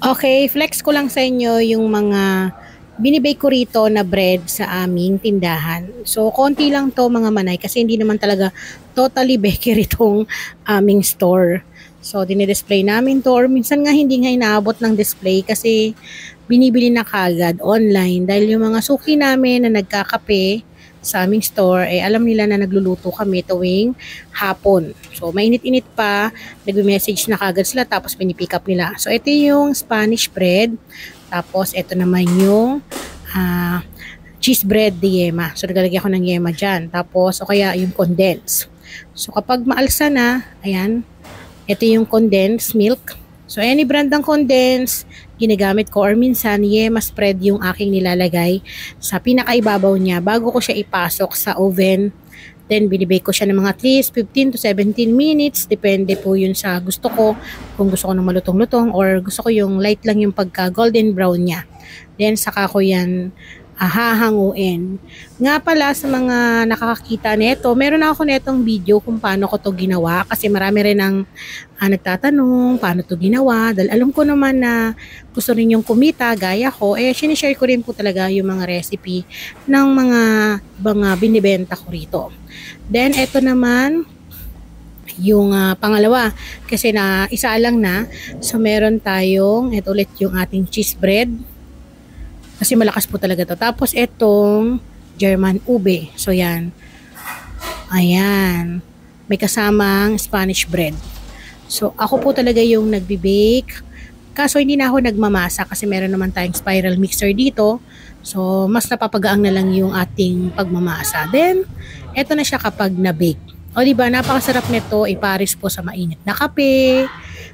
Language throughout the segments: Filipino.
Okay, flex ko lang sa inyo yung mga binibake ko rito na bread sa aming tindahan. So, konti lang to mga manay kasi hindi naman talaga totally bakery itong aming store. So, dinidisplay namin to or minsan nga hindi nga inaabot ng display kasi binibili na kagad online dahil yung mga suki namin na nagkakape sa aming store, eh alam nila na nagluluto kami tuwing hapon. So, mainit-init pa, nagme-message na kagad sila tapos pinipick up nila. So, ito yung Spanish bread. Tapos, ito naman yung ah, cheese bread de yema. So, nagalagay ako ng yema dyan. Tapos, o kaya yung condensed. So, kapag maalsa na, ayan, ito yung condensed milk. So, any brand ng condensed, ginagamit ko or minsan, yema spread yung aking nilalagay sa pinakaibabaw niya bago ko siya ipasok sa oven. Then, binibake ko siya ng mga at least 15 to 17 minutes. Depende po yun sa gusto ko. Kung gusto ko ng malutong-lutong or gusto ko yung light lang yung pagka golden brown niya. Then, saka ko yan hahanguin. Nga pala sa mga nakakakita nito, meron na ako netong video kung paano ko to ginawa kasi marami rin ang nagtatanong paano to ginawa. Dahil alam ko naman na gusto rin yung kumita gaya ko, eh sinishare ko rin po talaga yung mga recipe ng mga binibenta ko rito. Then, eto naman, yung pangalawa, kasi na isa lang na, so meron tayong, ito ulit yung ating cheese bread, kasi malakas po talaga to. Tapos, etong German ube. So, yan. Ayan. May kasamang Spanish bread. So, ako po talaga yung nagbe-bake. Kaso, hindi na ako nagmamasa kasi meron naman tayong spiral mixer dito. So, mas napapagaang na lang yung ating pagmamasa. Then, eto na siya kapag na-bake. O, diba, napakasarap nito iparis po sa mainit na kape.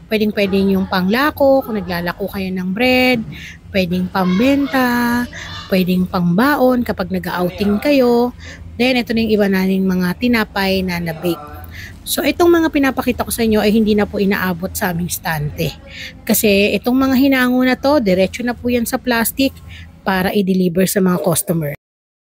Pwedeng-pwedeng yung panglako, kung naglalako kayo ng bread. Pwedeng pambenta, pwedeng pangbaon kapag nag-outing kayo. Then, ito na yung iba nating mga tinapay na na-bake. So, itong mga pinapakita ko sa inyo ay hindi na po inaabot sa aming stante. Kasi itong mga hinango na to, diretso na po yan sa plastic para i-deliver sa mga customer.